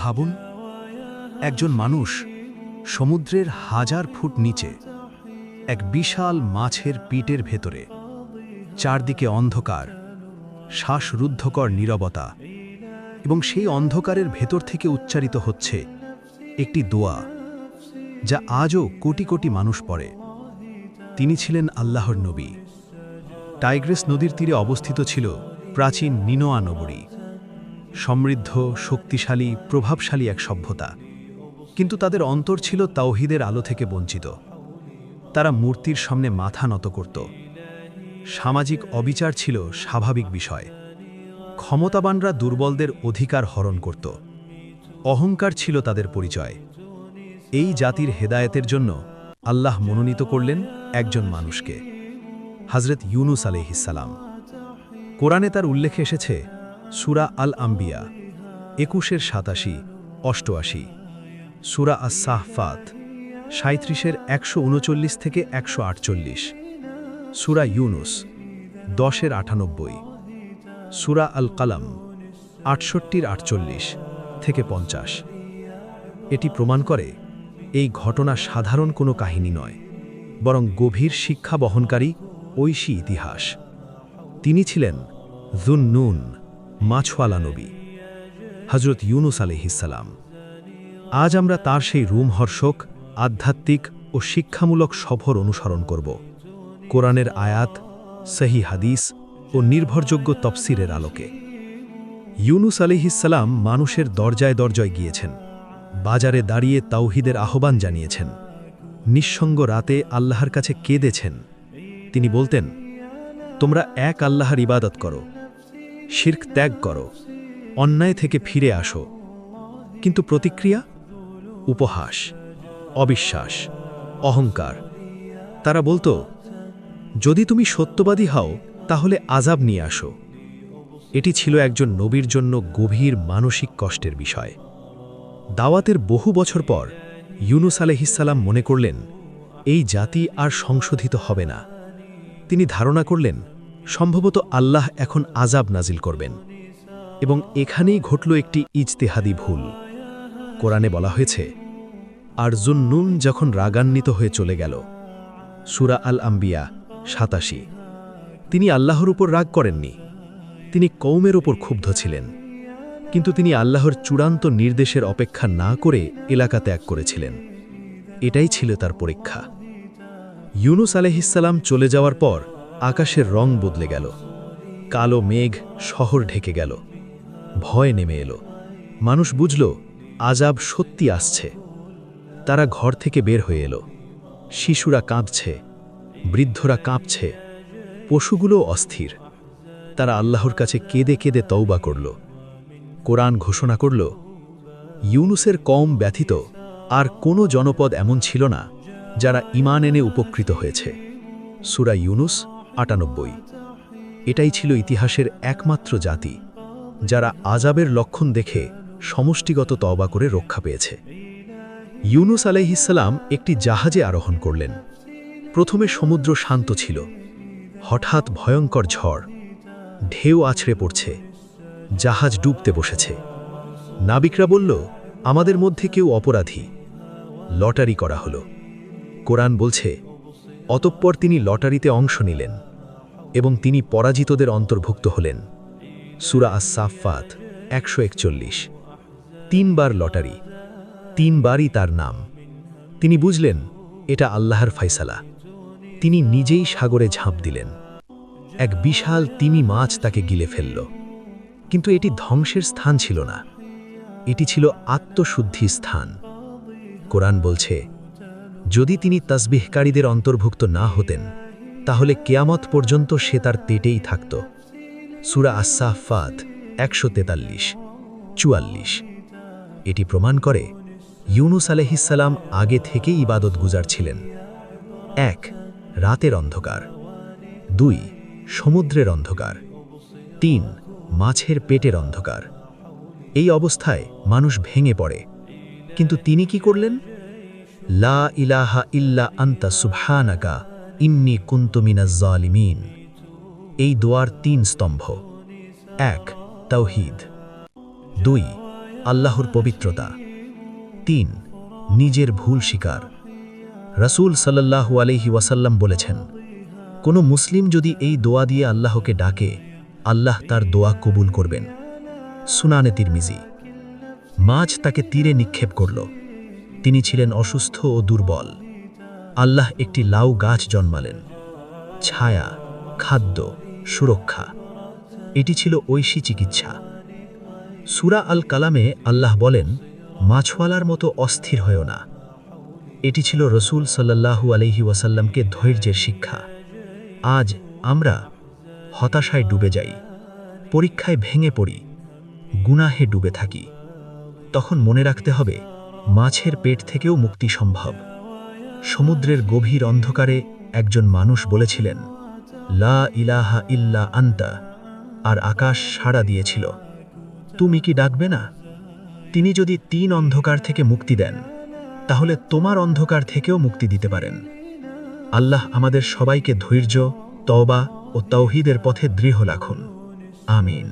ভাবুন, একজন মানুষ সমুদ্রের 1000 ফুট নিচে এক বিশাল মাছের পিটের ভেতরে, চারদিকে অন্ধকার, শ্বাসরুদ্ধকর নীরবতা, এবং সেই অন্ধকারের ভেতর থেকে উচ্চারিত হচ্ছে একটি দোয়া যা আজও কোটি কোটি মানুষ পড়ে। তিনি ছিলেন আল্লাহর নবী। টাইগ্রিস নদীর তীরে অবস্থিত ছিল প্রাচীন নিনোয়া নগরী, সমৃদ্ধ, শক্তিশালী, প্রভাবশালী এক সভ্যতা। কিন্তু তাদের অন্তর ছিল তাওহীদের আলো থেকে বঞ্চিত। তারা মূর্তির সামনে মাথা নত করত। সামাজিক অবিচার ছিল স্বাভাবিক বিষয়। ক্ষমতাবানরা দুর্বলদের অধিকার হরণ করত। অহংকার ছিল তাদের পরিচয়। এই জাতির হেদায়েতের জন্য আল্লাহ মনোনীত করলেন একজন মানুষকে, হযরত ইউনুস আলাইহিস সালাম। কোরআনে তার উল্লেখ এসেছে সূরা আল আম্বিয়া 21-87, 88, সূরা আস-সাহফাত 37-139 থেকে 148, সূরা ইউনুস 10-98, সূরা আল কালাম 68-48 থেকে 50। এটি প্রমাণ করে এই ঘটনা সাধারণ কোনো কাহিনী নয়, বরং গভীর শিক্ষা বহনকারী ঐশী ইতিহাস। তিনি ছিলেন যুন-নুন, মাছওয়ালা নবী, হযরত ইউনুস আলাইহিস সালাম। আজ আমরা তার সেই রোমহর্ষক, আধ্যাত্মিক ও শিক্ষামূলক সফর অনুসরণ করব, কোরআনের আয়াত, সহিহ হাদিস ও নির্ভরযোগ্য তফসিরের আলোকে। ইউনুস আলাইহিস সালাম মানুষের দরজায় দরজায় গিয়েছেন, বাজারে দাঁড়িয়ে তাওহীদের আহ্বান জানিয়েছেন, নিঃসঙ্গ রাতে আল্লাহর কাছে কেঁদেছেন। তিনি বলতেন, তোমরা এক আল্লাহর ইবাদত করো, শিরক ত্যাগ করো, অন্যায় থেকে ফিরে আসো। কিন্তু প্রতিক্রিয়া? উপহাস, অবিশ্বাস, অহংকার। তারা বলতো, যদি তুমি সত্যবাদী হও তাহলে আযাব নিয়ে আসো। এটি ছিল একজন নবীর জন্য গভীর মানসিক কষ্টের বিষয়। দাওয়াতের বহু বছর পর ইউনুস আলাইহিস সালাম মনে করলেন এই জাতি আর সংশোধিত হবে না। তিনি ধারণা করলেন সম্ভবত আল্লাহ এখন আযাব নাজিল করবেন। এবং এখানেই ঘটল একটি ইজতিহাদি ভুল। কোরআনে বলা হয়েছে, আর যুন-নুন যখন রাগান্বিত হয়ে চলে গেল, সূরা আল আম্বিয়া 87। তিনি আল্লাহর উপর রাগ করেননি, তিনি কওমের উপর ক্ষুব্ধ ছিলেন। কিন্তু তিনি আল্লাহর চূড়ান্ত নির্দেশের অপেক্ষা না করে এলাকা ত্যাগ করেছিলেন। এটাই ছিল তার পরীক্ষা। ইউনুস আলাইহিস সালাম চলে যাওয়ার পর আকাশের রং বদলে গেল। কালো মেঘ শহর ঢেকে গেল। ভয় নেমে এলো। মানুষ বুঝল আযাব সত্যি আসছে। তারা ঘর থেকে বের হয়ে এলো। শিশুরা কাঁদছে, বৃদ্ধরা কাঁপছে, পশুগুলো অস্থির। তারা আল্লাহর কাছে কেঁদে কেঁদে তওবা করল। কোরআন ঘোষণা করল, ইউনুসের কওম ব্যথিত আর কোনো জনপদ এমন ছিল না যারা ঈমান এনে উপকৃত হয়েছে। সূরা ইউনুস 98। এটাই ছিল ইতিহাসের একমাত্র জাতি যারা আযাবের লক্ষণ দেখে সমষ্টিগত তওবা করে রক্ষা পেয়েছে। ইউনুস আলাইহিস সালাম একটি জাহাজে আরোহণ করলেন। প্রথমে সমুদ্র শান্ত ছিল। হঠাৎ ভয়ঙ্কর ঝড়, ঢেউ আছড়ে পড়ছে, জাহাজ ডুবতে বসেছে। নাবিকরা বলল, আমাদের মধ্যে কেউ অপরাধী। লটারি করা হলো। কোরআন বলছে, অতঃপর তিনি লটারিতে অংশ নিলেন এবং তিনি পরাজিতদের অন্তর্ভুক্ত হলেন। সূরা আস-সাফফাত 141। 3 বার লটারি, 3 বারই তার নাম। তিনি বুঝলেন এটা আল্লাহর ফায়সালা। তিনি নিজেই সাগরে ঝাঁপ দিলেন। এক বিশাল তিমি মাছ তাকে গিলে ফেলল। কিন্তু এটি ধ্বংসের স্থান ছিল না, এটি ছিল আত্মশুদ্ধির স্থান। কোরআন বলছে, যদি তিনি তাসবিহকারীদের অন্তর্ভুক্ত না হতেন তাহলে কিয়ামত পর্যন্ত সে তার পেটেই থাকত। সূরা আস-সাফফাত 143, 44। এটি প্রমাণ করে ইউনুস আলাইহিস সালাম আগে থেকেই ইবাদত গুজার ছিলেন। 1. রাতের অন্ধকার, 2. সমুদ্রের অন্ধকার, 3. মাছের পেটের অন্ধকার। এই অবস্থায় মানুষ ভেঙে পড়ে, কিন্তু তিনি কি করলেন? লা ইলাহা ইল্লা আনতা সুবহানাকা ইন্নী কুনতু মিনাজ জালিমিন। এই দোয়ার 3 স্তম্ভ। 1. তাওহীদ, 2. আল্লাহর পবিত্রতা। 3 নিজের ভুল স্বীকার। রাসূল সাল্লাল্লাহু আলাইহি ওয়াসাল্লাম বলেছেন, কোনো মুসলিম যদি এই দোয়া দিয়ে আল্লাহকে ডাকে, আল্লাহ তার দোয়া কবুল করবেন। সুনানে তিরমিজি। মাছ তাকে তীরে নিক্ষেপ করল। তিনি ছিলেন অসুস্থ ও দুর্বল। আল্লাহ একটি লাউ গাছ জন্মালেন। ছায়া, খাদ্য, সুরক্ষা, এটি ছিল ঐশী চিকিৎসা। সূরা আল কালামে আল্লাহ বলেন, মাছওয়ালার মতো অস্থির হয়ো না। এটি ছিল রাসূল সাল্লাল্লাহু আলাইহি ওয়াসাল্লামকে ধৈর্যের শিক্ষা। আজ আমরা হতাশায় ডুবে যাই, পরীক্ষায় ভেঙে পড়ি, গুনাহে ডুবে থাকি। তখন মনে রাখতে হবে, মাছের পেট থেকেও মুক্তি সম্ভব। সমুদ্রের গভীর অন্ধকারে একজন মানুষ বলেছিলেন, লা ইলাহা ইল্লা আনতা, আর আকাশ সাড়া দিয়েছিল, তুমি কি ডাকবে না? তিনি যদি 3 অন্ধকার থেকে মুক্তি দেন, তাহলে তোমার অন্ধকার থেকেও মুক্তি দিতে পারেন। আল্লাহ আমাদের সবাইকে ধৈর্য, তওবা ও তাওহীদের পথে দৃঢ় রাখুন। আমিন।